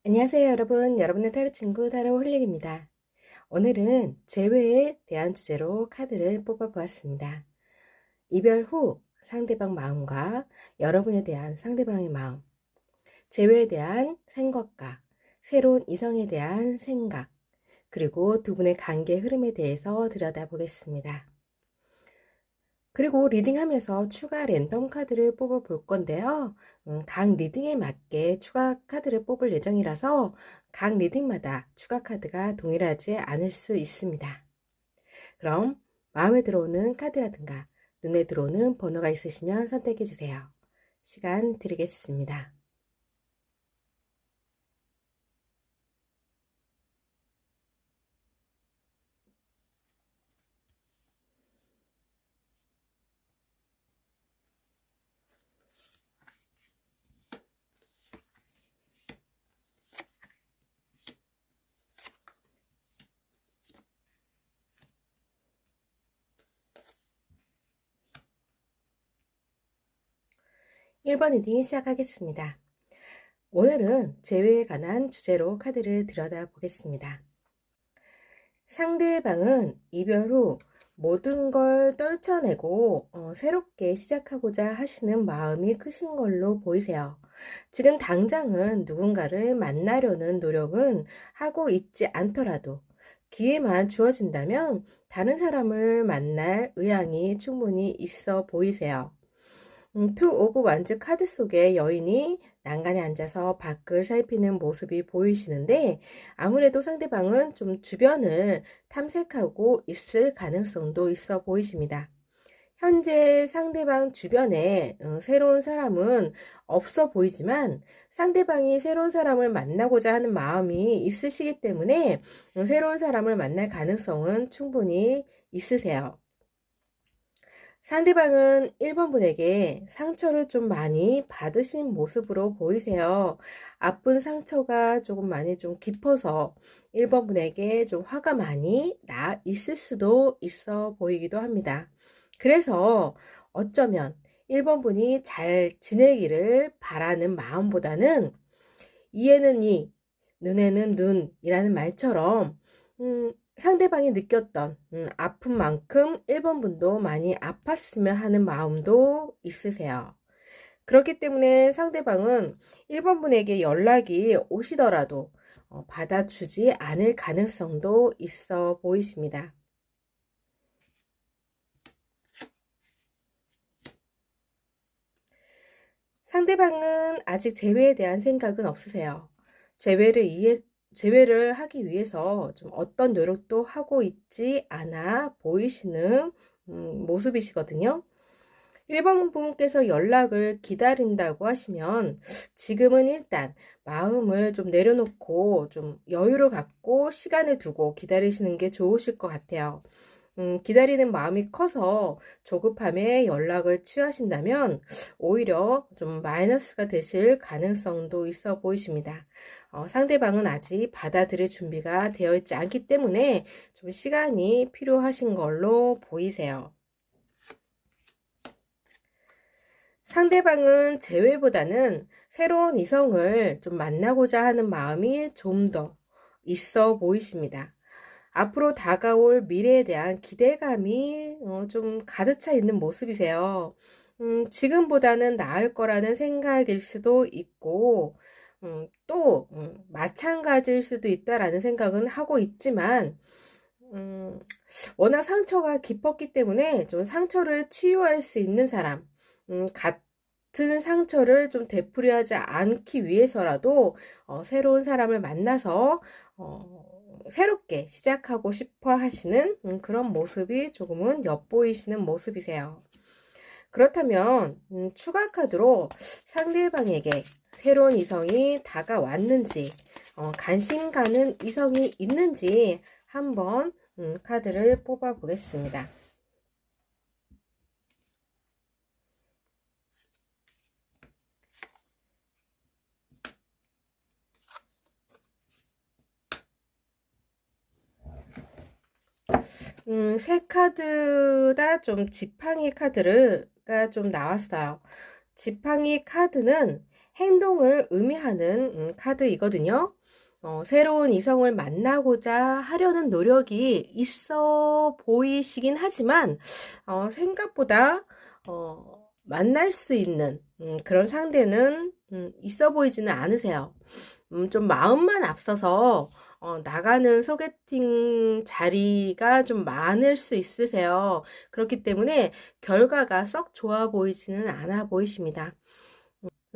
안녕하세요 여러분. 여러분의 타로 친구 타로 홀릭입니다. 오늘은 재회에 대한 주제로 카드를 뽑아 보았습니다. 이별 후 상대방 마음과 여러분에 대한 상대방의 마음, 재회에 대한 생각과 새로운 이성에 대한 생각, 그리고 두 분의 관계 흐름에 대해서 들여다보겠습니다. 그리고 리딩하면서 추가 랜덤 카드를 뽑아 볼 건데요. 각 리딩에 맞게 추가 카드를 뽑을 예정이라서 각 리딩마다 추가 카드가 동일하지 않을 수 있습니다. 그럼 마음에 들어오는 카드라든가 눈에 들어오는 번호가 있으시면 선택해 주세요. 시간 드리겠습니다. 1번 리딩 시작하겠습니다. 오늘은 재회에 관한 주제로 카드를 들여다보겠습니다. 상대방은 이별 후 모든 걸 떨쳐내고 새롭게 시작하고자 하시는 마음이 크신 걸로 보이세요. 지금 당장은 누군가를 만나려는 노력은 하고 있지 않더라도 기회만 주어진다면 다른 사람을 만날 의향이 충분히 있어 보이세요. 투 오브 완즈 카드 속에 여인이 난간에 앉아서 밖을 살피는 모습이 보이시는데 아무래도 상대방은 좀 주변을 탐색하고 있을 가능성도 있어 보이십니다. 현재 상대방 주변에 새로운 사람은 없어 보이지만 상대방이 새로운 사람을 만나고자 하는 마음이 있으시기 때문에 새로운 사람을 만날 가능성은 충분히 있으세요. 상대방은 1번 분에게 상처를 좀 많이 받으신 모습으로 보이세요. 아픈 상처가 조금 많이 좀 깊어서 1번 분에게 좀 화가 많이 나 있을 수도 있어 보이기도 합니다. 그래서 어쩌면 1번 분이 잘 지내기를 바라는 마음보다는 이에는 이, 눈에는 눈이라는 말처럼 상대방이 느꼈던 아픈 만큼 1번 분도 많이 아팠으면 하는 마음도 있으세요. 그렇기 때문에 상대방은 1번 분에게 연락이 오시더라도 받아주지 않을 가능성도 있어 보이십니다. 상대방은 아직 재회에 대한 생각은 없으세요. 재회를 하기 위해서 좀 어떤 노력도 하고 있지 않아 보이시는 모습이시거든요. 1번 분께서 연락을 기다린다고 하시면 지금은 일단 마음을 좀 내려놓고 좀 여유를 갖고 시간을 두고 기다리시는 게 좋으실 것 같아요. 기다리는 마음이 커서 조급함에 연락을 취하신다면 오히려 좀 마이너스가 되실 가능성도 있어 보이십니다. 상대방은 아직 받아들일 준비가 되어 있지 않기 때문에 좀 시간이 필요하신 걸로 보이세요. 상대방은 재회보다는 새로운 이성을 좀 만나고자 하는 마음이 좀 더 있어 보이십니다. 앞으로 다가올 미래에 대한 기대감이 좀 가득 차 있는 모습이세요. 지금보다는 나을 거라는 생각일 수도 있고, 또 마찬가지일 수도 있다라는 생각은 하고 있지만, 워낙 상처가 깊었기 때문에 좀 상처를 치유할 수 있는 사람, 같은 상처를 좀 되풀이하지 않기 위해서라도 새로운 사람을 만나서 새롭게 시작하고 싶어 하시는 그런 모습이 조금은 엿보이시는 모습이세요. 그렇다면 추가 카드로 상대방에게 새로운 이성이 다가왔는지 관심 가는 이성이 있는지 한번 카드를 뽑아 보겠습니다. 세 카드 다 좀 지팡이 카드가 좀 나왔어요. 지팡이 카드는 행동을 의미하는 카드이거든요. 새로운 이성을 만나고자 하려는 노력이 있어 보이시긴 하지만 생각보다 만날 수 있는 그런 상대는 있어 보이지는 않으세요. 좀 마음만 앞서서 나가는 소개팅 자리가 좀 많을 수 있으세요. 그렇기 때문에 결과가 썩 좋아 보이지는 않아 보이십니다.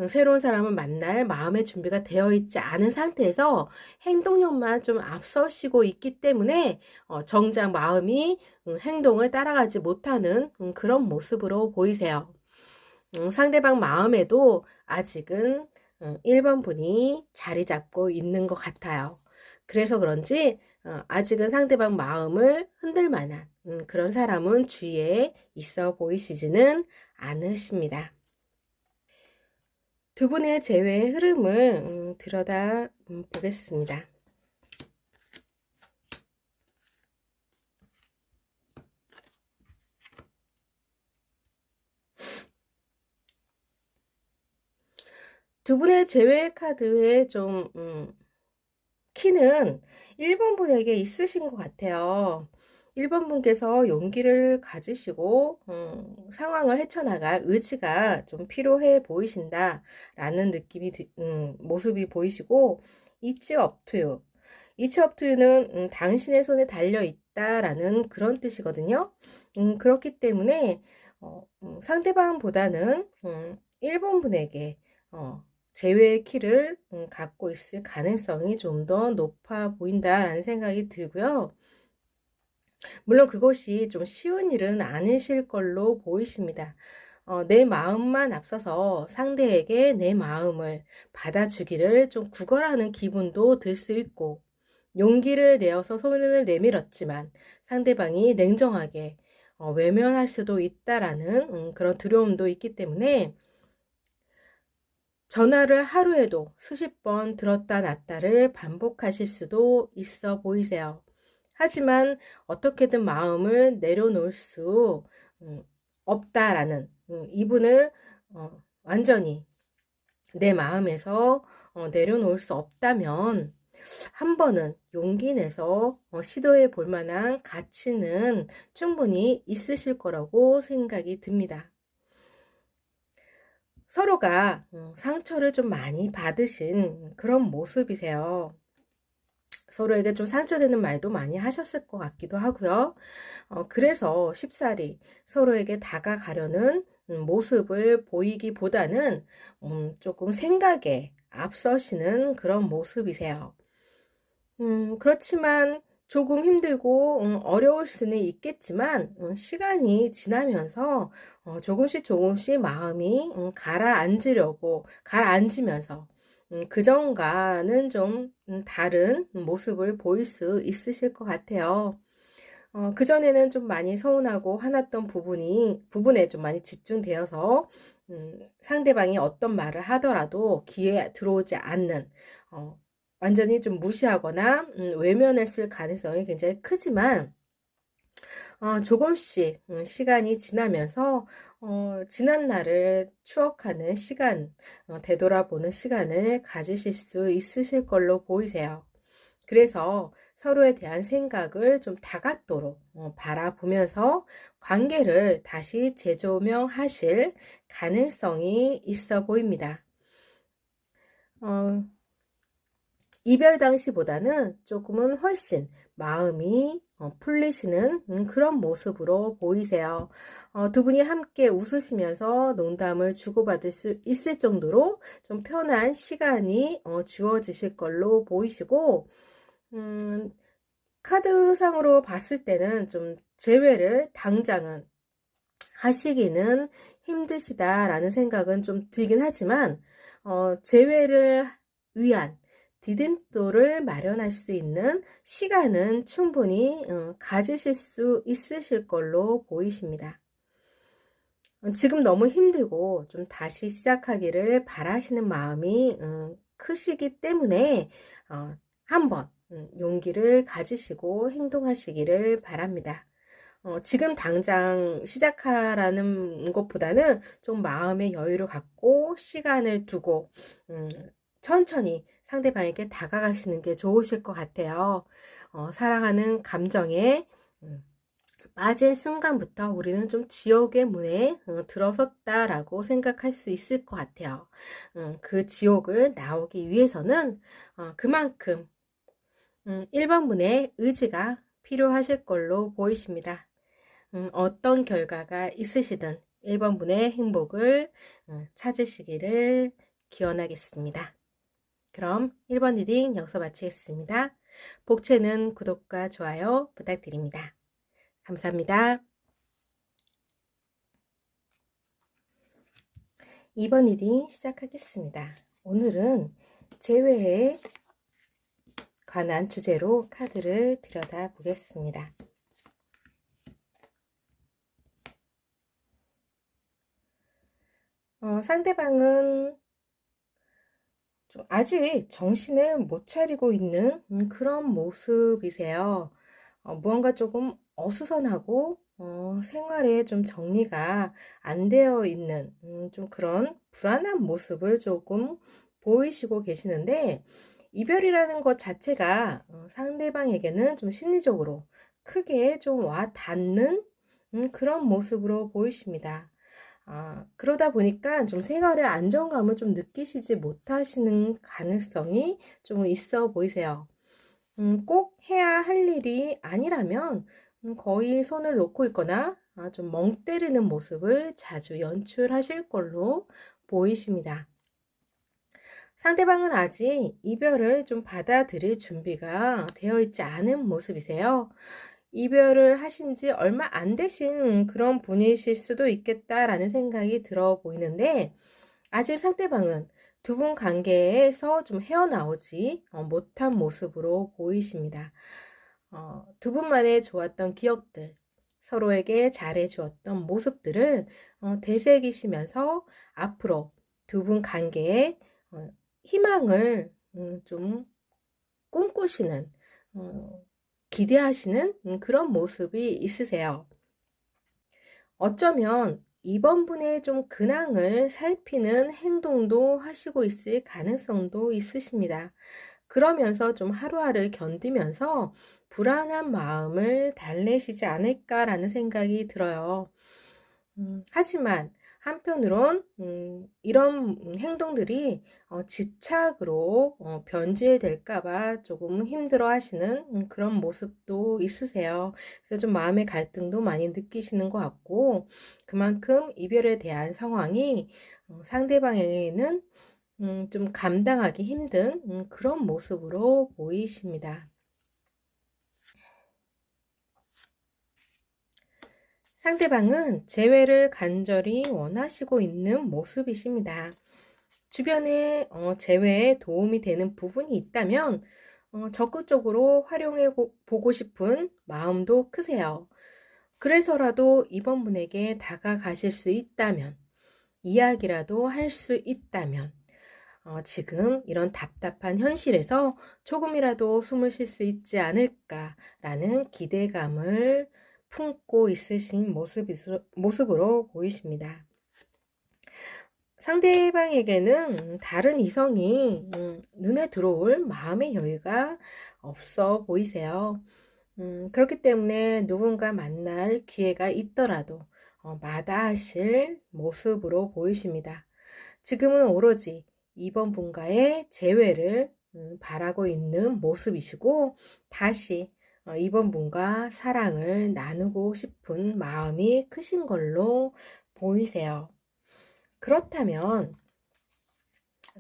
새로운 사람을 만날 마음의 준비가 되어 있지 않은 상태에서 행동력만 좀 앞서시고 있기 때문에 정작 마음이 행동을 따라가지 못하는 그런 모습으로 보이세요. 상대방 마음에도 아직은 1번 분이 자리 잡고 있는 것 같아요. 그래서 그런지 아직은 상대방 마음을 흔들 만한 그런 사람은 주위에 있어 보이시지는 않으십니다. 두 분의 재회의 흐름을 들여다 보겠습니다. 두 분의 재회 카드의 좀 키는 1번 분에게 있으신 것 같아요. 1번 분께서 용기를 가지시고 상황을 헤쳐나갈 의지가 좀 필요해 보이신다 라는 느낌이 모습이 보이시고, It's up to you. It's up to you는 당신의 손에 달려 있다라는 그런 뜻이거든요. 그렇기 때문에 상대방보다는 1번 분에게 제외의 키를 갖고 있을 가능성이 좀 더 높아 보인다라는 생각이 들고요. 물론 그것이 좀 쉬운 일은 아니실 걸로 보이십니다. 내 마음만 앞서서 상대에게 내 마음을 받아주기를 좀 구걸하는 기분도 들 수 있고, 용기를 내어서 손을 내밀었지만 상대방이 냉정하게 외면할 수도 있다라는 그런 두려움도 있기 때문에 전화를 하루에도 수십 번 들었다 놨다를 반복하실 수도 있어 보이세요. 하지만 어떻게든 마음을 내려놓을 수 없다라는 이분을 완전히 내 마음에서 내려놓을 수 없다면 한 번은 용기 내서 시도해 볼 만한 가치는 충분히 있으실 거라고 생각이 듭니다. 서로가 상처를 좀 많이 받으신 그런 모습이세요. 서로에게 좀 상처되는 말도 많이 하셨을 것 같기도 하고요. 그래서 쉽사리 서로에게 다가가려는 모습을 보이기보다는 조금 생각에 앞서시는 그런 모습이세요. 그렇지만 조금 힘들고 어려울 수는 있겠지만 시간이 지나면서 조금씩 마음이 가라앉으면서 그전과는 좀 다른 모습을 보일 수 있으실 것 같아요. 그전에는 좀 많이 서운하고 화났던 부분에 좀 많이 집중되어서 상대방이 어떤 말을 하더라도 귀에 들어오지 않는, 완전히 좀 무시하거나 외면했을 가능성이 굉장히 크지만 조금씩 시간이 지나면서 지난 날을 추억하는 시간, 되돌아보는 시간을 가지실 수 있으실 걸로 보이세요. 그래서 서로에 대한 생각을 좀 다각도로 바라보면서 관계를 다시 재조명하실 가능성이 있어 보입니다. 이별 당시보다는 조금은 훨씬 마음이 풀리시는 그런 모습으로 보이세요. 두 분이 함께 웃으시면서 농담을 주고받을 수 있을 정도로 좀 편한 시간이 주어지실 걸로 보이시고, 카드상으로 봤을 때는 좀 재회를 당장은 하시기는 힘드시다라는 생각은 좀 들긴 하지만, 재회를 위한 디딤돌을 마련할 수 있는 시간은 충분히 가지실 수 있으실 걸로 보이십니다. 지금 너무 힘들고 좀 다시 시작하기를 바라시는 마음이 크시기 때문에 한번 용기를 가지시고 행동하시기를 바랍니다. 지금 당장 시작하라는 것보다는 좀 마음의 여유를 갖고 시간을 두고 천천히 상대방에게 다가가시는 게 좋으실 것 같아요. 사랑하는 감정에 빠진 순간부터 우리는 좀 지옥의 문에 들어섰다라고 생각할 수 있을 것 같아요. 그 지옥을 나오기 위해서는 그만큼 1번 분의 의지가 필요하실 걸로 보이십니다. 어떤 결과가 있으시든 1번 분의 행복을 찾으시기를 기원하겠습니다. 그럼 1번 리딩 여기서 마치겠습니다. 복채는 구독과 좋아요 부탁드립니다. 감사합니다. 2번 리딩 시작하겠습니다. 오늘은 재회에 관한 주제로 카드를 들여다 보겠습니다. 상대방은 아직 정신을 못 차리고 있는 그런 모습이세요. 무언가 조금 어수선하고 생활에 좀 정리가 안 되어 있는 좀 그런 불안한 모습을 조금 보이시고 계시는데, 이별이라는 것 자체가 상대방에게는 좀 심리적으로 크게 좀 와 닿는 그런 모습으로 보이십니다. 그러다 보니까 좀 생활의 안정감을 좀 느끼시지 못하시는 가능성이 좀 있어 보이세요. 꼭 해야 할 일이 아니라면 거의 손을 놓고 있거나 좀 멍 때리는 모습을 자주 연출하실 걸로 보이십니다. 상대방은 아직 이별을 좀 받아들일 준비가 되어 있지 않은 모습이세요. 이별을 하신 지 얼마 안 되신 그런 분이실 수도 있겠다라는 생각이 들어 보이는데, 아직 상대방은 두 분 관계에서 좀 헤어나오지 못한 모습으로 보이십니다. 두 분만의 좋았던 기억들, 서로에게 잘해주었던 모습들을 되새기시면서 앞으로 두 분 관계에 희망을 좀 꿈꾸시는, 기대하시는 그런 모습이 있으세요. 어쩌면 이번 분의 좀 근황을 살피는 행동도 하시고 있을 가능성도 있으십니다. 그러면서 좀 하루하루 견디면서 불안한 마음을 달래시지 않을까라는 생각이 들어요. 하지만 한편으론 이런 행동들이 집착으로 변질될까봐 조금 힘들어 하시는 그런 모습도 있으세요. 그래서 좀 마음의 갈등도 많이 느끼시는 것 같고, 그만큼 이별에 대한 상황이 상대방에게는 좀 감당하기 힘든 그런 모습으로 보이십니다. 상대방은 재회를 간절히 원하시고 있는 모습이십니다. 주변에 재회에 도움이 되는 부분이 있다면 적극적으로 활용해 보고 싶은 마음도 크세요. 그래서라도 이번 분에게 다가가실 수 있다면, 이야기라도 할 수 있다면, 지금 이런 답답한 현실에서 조금이라도 숨을 쉴 수 있지 않을까라는 기대감을 품고 있으신 모습으로 보이십니다. 상대방에게는 다른 이성이 눈에 들어올 마음의 여유가 없어 보이세요. 그렇기 때문에 누군가 만날 기회가 있더라도 마다하실 모습으로 보이십니다. 지금은 오로지 이번 분과의 재회를 바라고 있는 모습이시고, 다시 이번 분과 사랑을 나누고 싶은 마음이 크신 걸로 보이세요. 그렇다면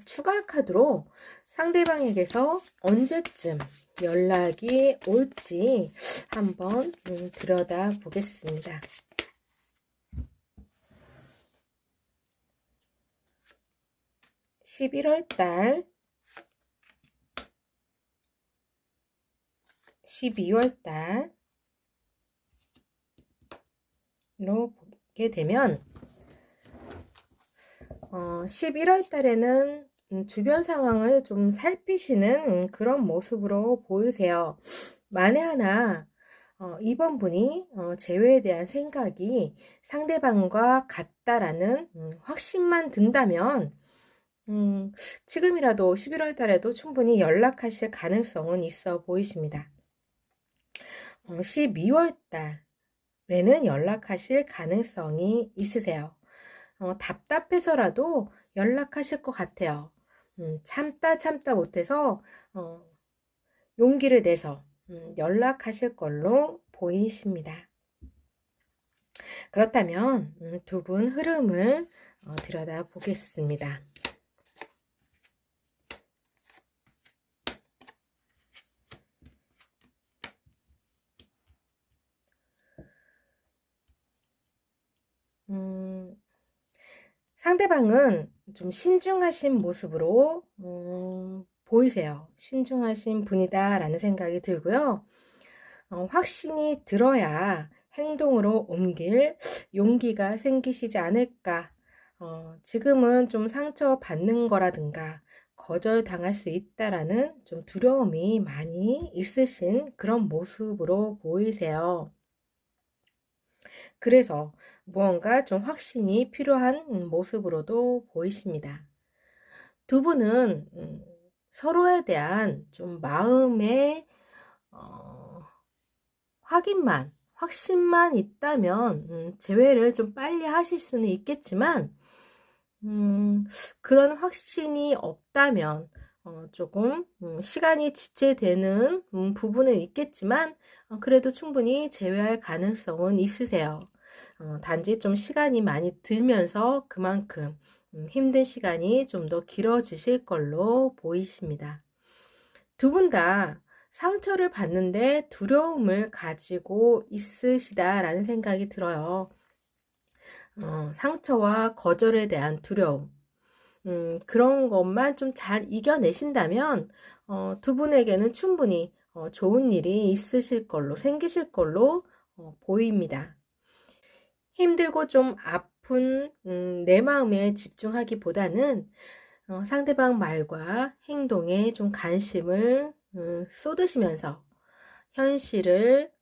추가 카드로 상대방에게서 언제쯤 연락이 올지 한번 들여다 보겠습니다. 11월 달, 12월 달로 보게 되면 11월 달에는 주변 상황을 좀 살피시는 그런 모습으로 보이세요. 만에 하나 2번 분이 재회에 대한 생각이 상대방과 같다라는 확신만 든다면 지금이라도 11월 달에도 충분히 연락하실 가능성은 있어 보이십니다. 12월 달에는 연락하실 가능성이 있으세요. 답답해서라도 연락하실 것 같아요. 참다 못해서 용기를 내서 연락하실 걸로 보이십니다. 그렇다면 두 분 흐름을 들여다 보겠습니다. 상대방은 좀 신중하신 모습으로 보이세요. 신중하신 분이다 라는 생각이 들고요. 확신이 들어야 행동으로 옮길 용기가 생기시지 않을까. 지금은 좀 상처받는 거라든가 거절당할 수 있다라는 좀 두려움이 많이 있으신 그런 모습으로 보이세요. 그래서 무언가 좀 확신이 필요한 모습으로도 보이십니다. 두 분은 서로에 대한 좀 마음의 확신만 있다면 재회를 좀 빨리 하실 수는 있겠지만 그런 확신이 없다면 조금 시간이 지체되는 부분은 있겠지만 그래도 충분히 재회할 가능성은 있으세요. 단지 좀 시간이 많이 들면서 그만큼 힘든 시간이 좀 더 길어지실 걸로 보이십니다. 두 분 다 상처를 받는데 두려움을 가지고 있으시다라는 생각이 들어요. 상처와 거절에 대한 두려움. 그런 것만 좀 잘 이겨내신다면 두 분에게는 충분히 좋은 일이 생기실 걸로 보입니다. 힘들고 좀 아픈 내 마음에 집중하기보다는 상대방 말과 행동에 좀 관심을 쏟으시면서 현실을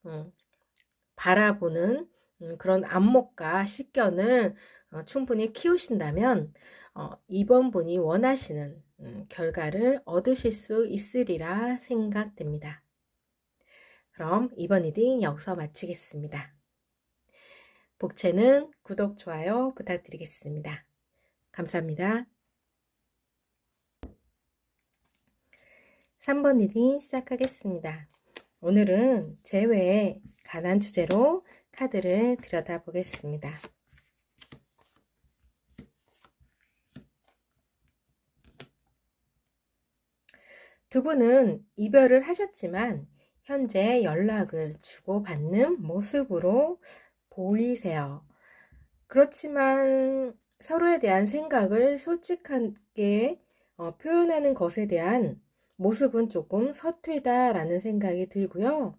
바라보는 그런 안목과 식견을 충분히 키우신다면 2번 분이 원하시는 결과를 얻으실 수 있으리라 생각됩니다. 그럼 이번 리딩 여기서 마치겠습니다. 복채는 구독, 좋아요 부탁드리겠습니다. 감사합니다. 3번 리딩 시작하겠습니다. 오늘은 재회에 관한 주제로 카드를 들여다보겠습니다. 두 분은 이별을 하셨지만 현재 연락을 주고받는 모습으로 보이세요. 그렇지만 서로에 대한 생각을 솔직하게 표현하는 것에 대한 모습은 조금 서툴다라는 생각이 들고요.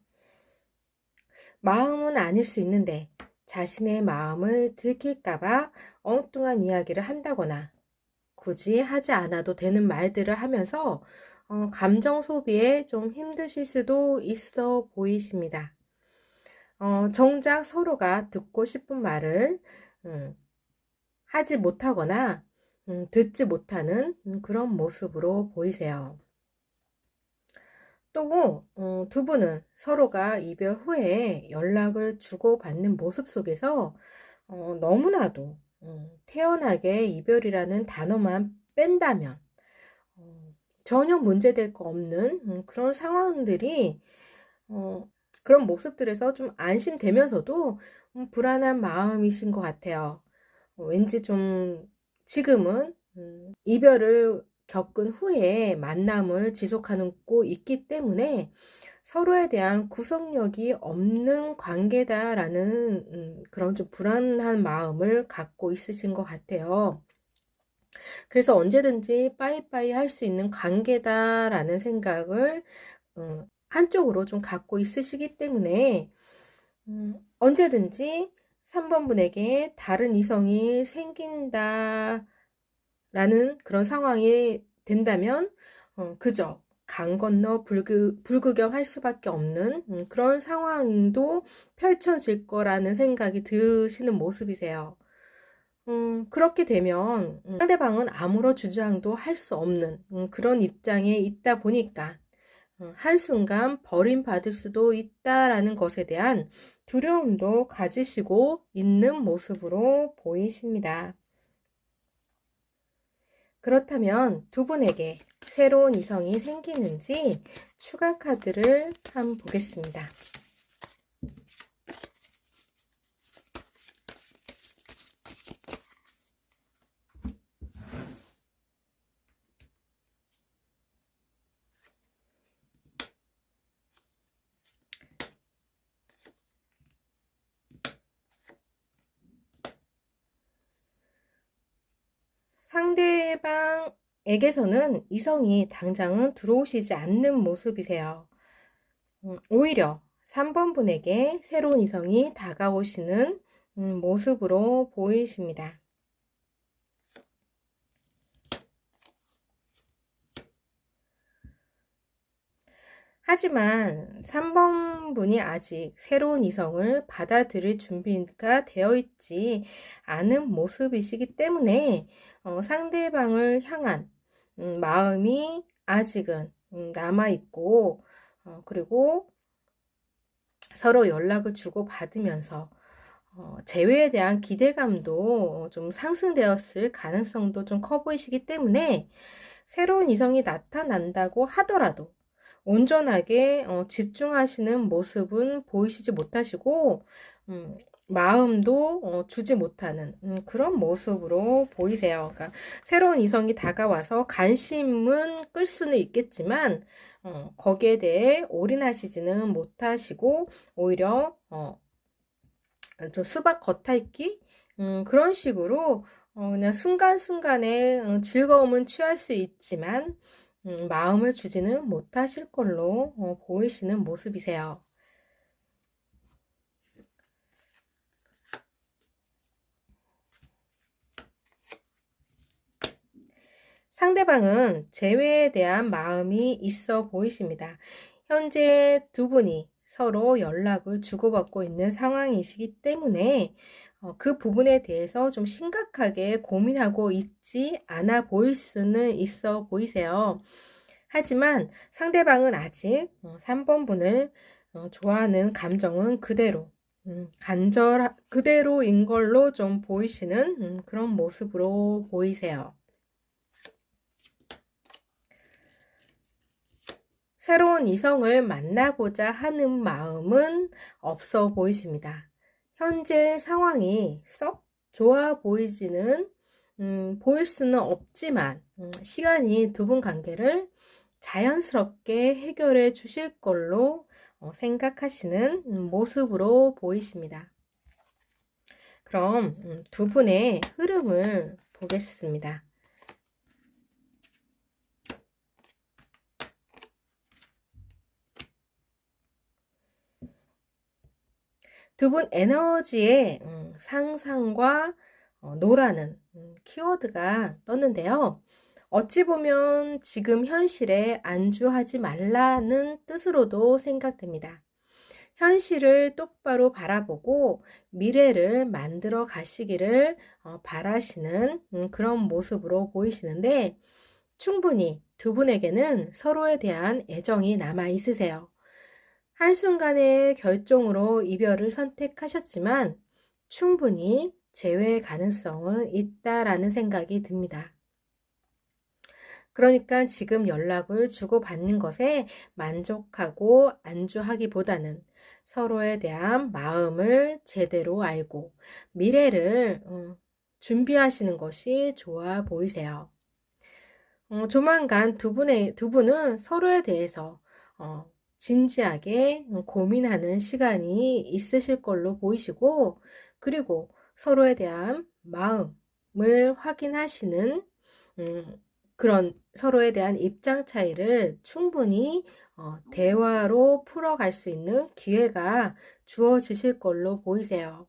마음은 아닐 수 있는데 자신의 마음을 들킬까봐 엉뚱한 이야기를 한다거나 굳이 하지 않아도 되는 말들을 하면서 감정 소비에 좀 힘드실 수도 있어 보이십니다. 정작 서로가 듣고 싶은 말을 하지 못하거나 듣지 못하는 그런 모습으로 보이세요. 또 두 분은 서로가 이별 후에 연락을 주고받는 모습 속에서 너무나도 태연하게 이별이라는 단어만 뺀다면 전혀 문제될 거 없는 그런 상황들이 그런 모습들에서 좀 안심되면서도 불안한 마음이신 것 같아요. 왠지 좀 지금은 이별을 겪은 후에 만남을 지속하고 있기 때문에 서로에 대한 구속력이 없는 관계다라는 그런 좀 불안한 마음을 갖고 있으신 것 같아요. 그래서 언제든지 빠이빠이 할 수 있는 관계다라는 생각을 한쪽으로 좀 갖고 있으시기 때문에 언제든지 3번 분에게 다른 이성이 생긴다라는 그런 상황이 된다면 그저 강 건너 불구경할 수밖에 없는 그런 상황도 펼쳐질 거라는 생각이 드시는 모습이세요. 그렇게 되면 상대방은 아무런 주장도 할 수 없는 그런 입장에 있다 보니까 한순간 버림받을 수도 있다라는 것에 대한 두려움도 가지시고 있는 모습으로 보이십니다. 그렇다면 두 분에게 새로운 이성이 생기는지 추가 카드를 한번 보겠습니다. 상대방에게서는 이성이 당장은 들어오시지 않는 모습이세요. 오히려 3번 분에게 새로운 이성이 다가오시는 모습으로 보이십니다. 하지만 3번 분이 아직 새로운 이성을 받아들일 준비가 되어 있지 않은 모습이시기 때문에 상대방을 향한 마음이 아직은 남아있고 그리고 서로 연락을 주고받으면서 재회에 대한 기대감도 좀 상승되었을 가능성도 좀 커 보이시기 때문에 새로운 이성이 나타난다고 하더라도 온전하게 집중하시는 모습은 보이시지 못하시고 마음도 주지 못하는 그런 모습으로 보이세요. 그러니까 새로운 이성이 다가와서 관심은 끌 수는 있겠지만 거기에 대해 올인하시지는 못하시고 오히려 좀 수박 겉핥기 그런 식으로 그냥 순간순간에 즐거움은 취할 수 있지만 마음을 주지는 못하실 걸로 보이시는 모습이세요. 상대방은 재회에 대한 마음이 있어 보이십니다. 현재 두 분이 서로 연락을 주고받고 있는 상황이시기 때문에 그 부분에 대해서 좀 심각하게 고민하고 있지 않아 보일 수는 있어 보이세요. 하지만 상대방은 아직 3번 분을 좋아하는 감정은 그대로 그대로인 걸로 좀 보이시는 그런 모습으로 보이세요. 새로운 이성을 만나고자 하는 마음은 없어 보이십니다. 현재 상황이 썩 좋아 보이지는 보일 수는 없지만 시간이 두 분 관계를 자연스럽게 해결해 주실 걸로 생각하시는 모습으로 보이십니다. 그럼 두 분의 흐름을 보겠습니다. 두 분 에너지의 상상과 노라는 키워드가 떴는데요. 어찌 보면 지금 현실에 안주하지 말라는 뜻으로도 생각됩니다. 현실을 똑바로 바라보고 미래를 만들어 가시기를 바라시는 그런 모습으로 보이시는데 충분히 두 분에게는 서로에 대한 애정이 남아 있으세요. 한순간의 결정으로 이별을 선택하셨지만 충분히 재회 가능성은 있다라는 생각이 듭니다. 그러니까 지금 연락을 주고받는 것에 만족하고 안주하기보다는 서로에 대한 마음을 제대로 알고 미래를 준비하시는 것이 좋아 보이세요. 조만간 두 분은 서로에 대해서 진지하게 고민하는 시간이 있으실 걸로 보이시고 그리고 서로에 대한 마음을 확인하시는 그런 서로에 대한 입장 차이를 충분히 대화로 풀어갈 수 있는 기회가 주어지실 걸로 보이세요.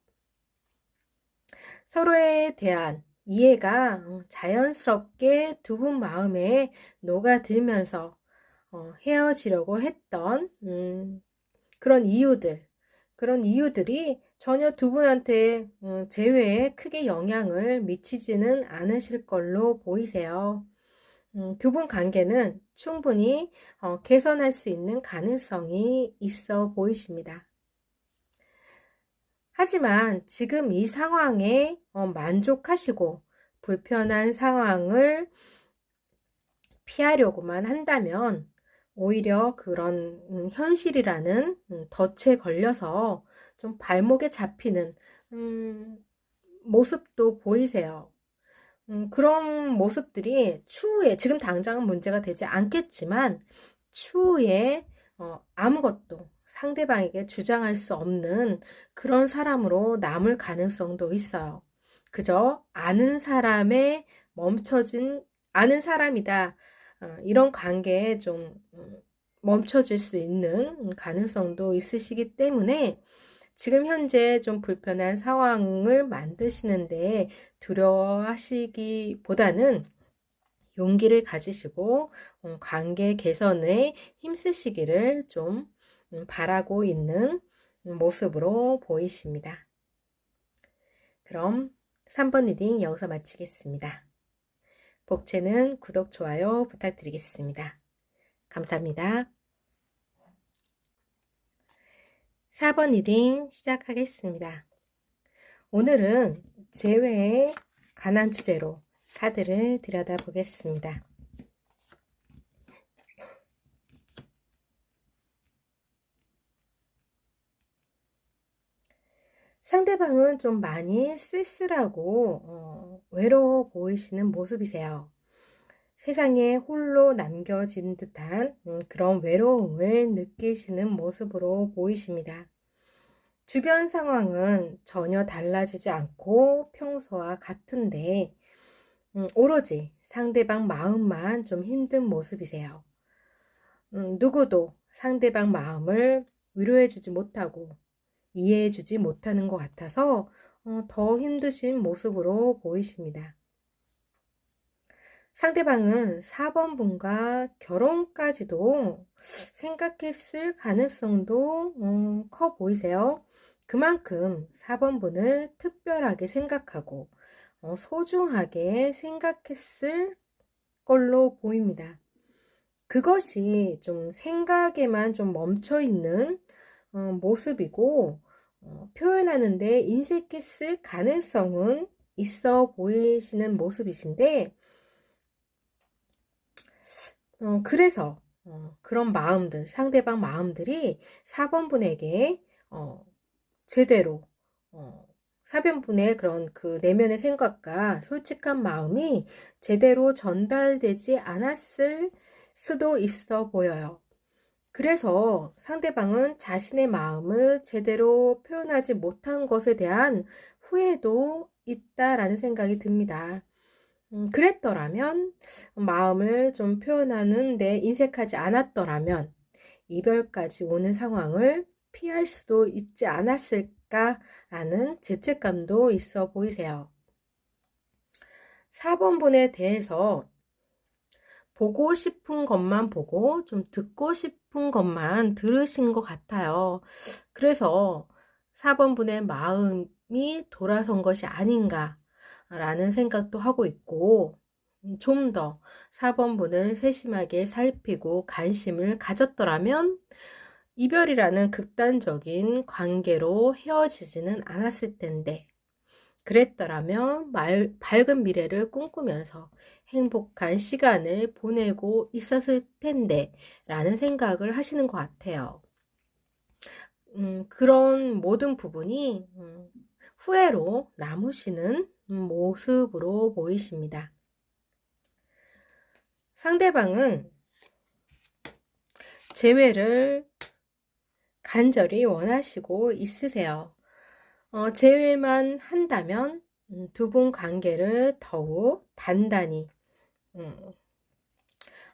서로에 대한 이해가 자연스럽게 두 분 마음에 녹아들면서 헤어지려고 했던 그런 이유들이 전혀 두 분한테 재회에 크게 영향을 미치지는 않으실 걸로 보이세요. 두 분 관계는 충분히 개선할 수 있는 가능성이 있어 보이십니다. 하지만 지금 이 상황에 만족하시고 불편한 상황을 피하려고만 한다면 오히려 그런 현실이라는 덫에 걸려서 좀 발목에 잡히는 모습도 보이세요. 그런 모습들이 추후에, 지금 당장은 문제가 되지 않겠지만 추후에 아무것도 상대방에게 주장할 수 없는 그런 사람으로 남을 가능성도 있어요. 그저 아는 사람에 아는 사람이다. 이런 관계에 좀 멈춰질 수 있는 가능성도 있으시기 때문에 지금 현재 좀 불편한 상황을 만드시는데 두려워하시기보다는 용기를 가지시고 관계 개선에 힘쓰시기를 좀 바라고 있는 모습으로 보이십니다. 그럼 3번 리딩 여기서 마치겠습니다. 복채는 구독, 좋아요 부탁드리겠습니다. 감사합니다. 4번 리딩 시작하겠습니다. 오늘은 재회에 관한 주제로 카드를 들여다보겠습니다. 상대방은 좀 많이 쓸쓸하고 외로워 보이시는 모습이세요. 세상에 홀로 남겨진 듯한 그런 외로움을 느끼시는 모습으로 보이십니다. 주변 상황은 전혀 달라지지 않고 평소와 같은데 오로지 상대방 마음만 좀 힘든 모습이세요. 누구도 상대방 마음을 위로해주지 못하고 이해해주지 못하는 것 같아서 더 힘드신 모습으로 보이십니다. 상대방은 4번 분과 결혼까지도 생각했을 가능성도 커 보이세요. 그만큼 4번 분을 특별하게 생각하고 소중하게 생각했을 걸로 보입니다. 그것이 좀 생각에만 좀 멈춰 있는 모습이고 표현하는데 인색했을 가능성은 있어 보이시는 모습이신데 그래서 그런 마음들, 상대방 마음들이 4번 분에게 제대로 4번 분의 그런 그 내면의 생각과 솔직한 마음이 제대로 전달되지 않았을 수도 있어 보여요. 그래서 상대방은 자신의 마음을 제대로 표현하지 못한 것에 대한 후회도 있다라는 생각이 듭니다. 그랬더라면 마음을 좀 표현하는데 인색하지 않았더라면 이별까지 오는 상황을 피할 수도 있지 않았을까라는 죄책감도 있어 보이세요. 4번 분에 대해서 보고 싶은 것만 보고 좀 듣고 싶은 것만 들으신 것 같아요. 그래서 4번 분의 마음이 돌아선 것이 아닌가 라는 생각도 하고 있고 좀 더 4번 분을 세심하게 살피고 관심을 가졌더라면 이별이라는 극단적인 관계로 헤어지지는 않았을 텐데 그랬더라면 밝은 미래를 꿈꾸면서 행복한 시간을 보내고 있었을 텐데 라는 생각을 하시는 것 같아요. 그런 모든 부분이 후회로 남으시는 모습으로 보이십니다. 상대방은 재회를 간절히 원하시고 있으세요. 재회만 한다면 두 분 관계를 더욱 단단히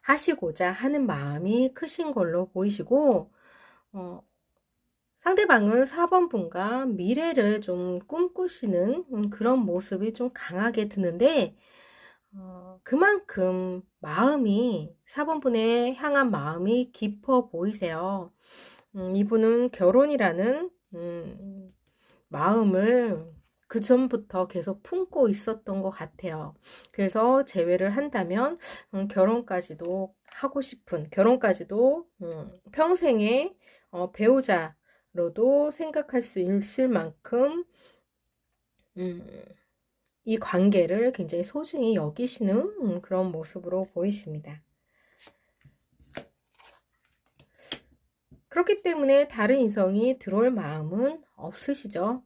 하시고자 하는 마음이 크신 걸로 보이시고 상대방은 4번 분과 미래를 좀 꿈꾸시는 그런 모습이 좀 강하게 드는데 그만큼 마음이 4번분에 향한 마음이 깊어 보이세요. 이분은 결혼이라는 마음을 그 전부터 계속 품고 있었던 것 같아요. 그래서 제외를 한다면 결혼까지도 하고 싶은, 결혼까지도 평생의 배우자로도 생각할 수 있을 만큼 이 관계를 굉장히 소중히 여기시는 그런 모습으로 보이십니다. 그렇기 때문에 다른 이성이 들어올 마음은 없으시죠.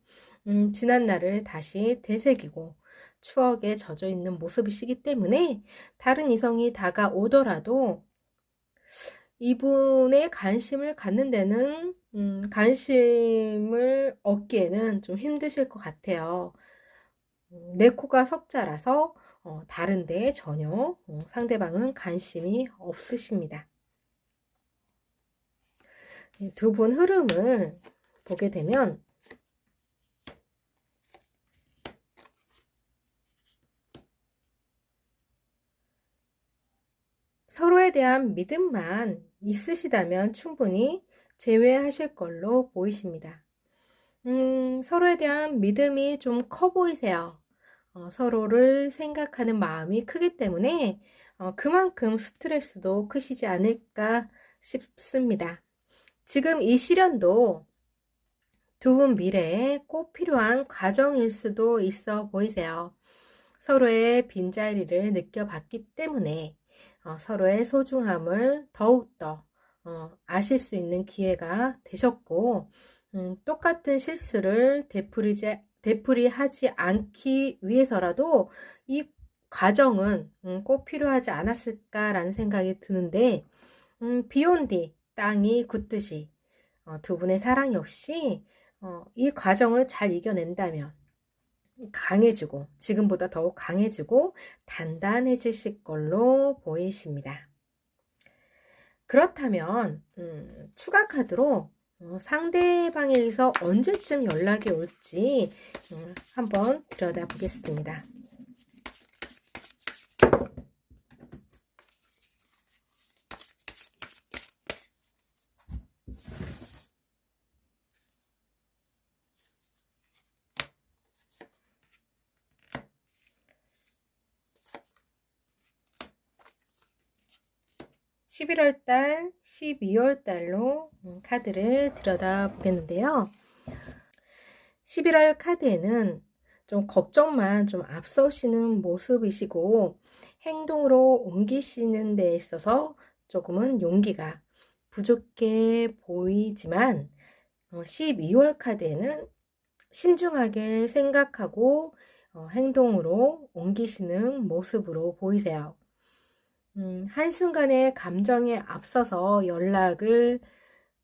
지난 날을 다시 되새기고 추억에 젖어 있는 모습이시기 때문에 다른 이성이 다가오더라도 이분의 관심을 갖는 데는 관심을 얻기에는 좀 힘드실 것 같아요. 내 코가 석자라서 다른데 전혀 상대방은 관심이 없으십니다. 두 분 흐름을 보게 되면 서로에 대한 믿음만 있으시다면 충분히 제외하실 걸로 보이십니다. 서로에 대한 믿음이 좀 커 보이세요. 서로를 생각하는 마음이 크기 때문에 그만큼 스트레스도 크시지 않을까 싶습니다. 지금 이 시련도 두 분 미래에 꼭 필요한 과정일 수도 있어 보이세요. 서로의 빈자리를 느껴봤기 때문에 서로의 소중함을 더욱더 아실 수 있는 기회가 되셨고, 똑같은 실수를 되풀이하지 않기 위해서라도 이 과정은 꼭 필요하지 않았을까라는 생각이 드는데, 비온 뒤 땅이 굳듯이 두 분의 사랑 역시 이 과정을 잘 이겨낸다면 강해지고 지금보다 더욱 강해지고 단단해지실 걸로 보이십니다. 그렇다면 추가 카드로 상대방에게서 언제쯤 연락이 올지 한번 들여다보겠습니다. 11월 달, 12월 달로 카드를 들여다보겠는데요. 11월 카드에는 좀 걱정만 좀 앞서시는 모습이시고 행동으로 옮기시는 데 있어서 조금은 용기가 부족해 보이지만 12월 카드에는 신중하게 생각하고 행동으로 옮기시는 모습으로 보이세요. 한순간의 감정에 앞서서 연락을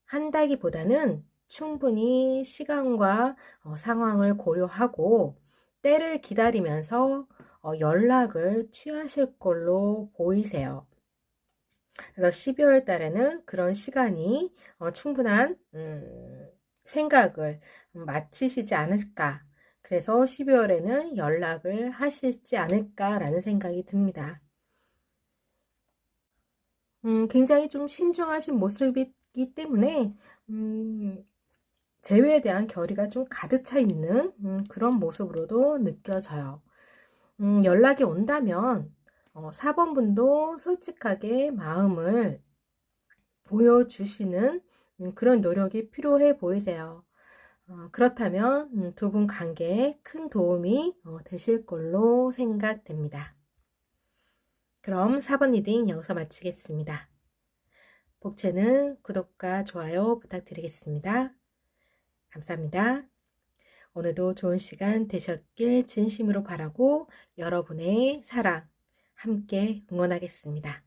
한다기보다는 충분히 시간과 상황을 고려하고 때를 기다리면서 연락을 취하실 걸로 보이세요. 그래서 12월 달에는 그런 시간이 충분한 생각을 마치시지 않을까. 그래서 12월에는 연락을 하시지 않을까라는 생각이 듭니다. 굉장히 좀 신중하신 모습이기 때문에 재회에 대한 결의가 좀 가득 차 있는 그런 모습으로도 느껴져요. 연락이 온다면 4번 분도 솔직하게 마음을 보여주시는 그런 노력이 필요해 보이세요. 그렇다면 두 분 관계에 큰 도움이 되실 걸로 생각됩니다. 그럼 4번 리딩 여기서 마치겠습니다. 복채는 구독과 좋아요 부탁드리겠습니다. 감사합니다. 오늘도 좋은 시간 되셨길 진심으로 바라고 여러분의 사랑 함께 응원하겠습니다.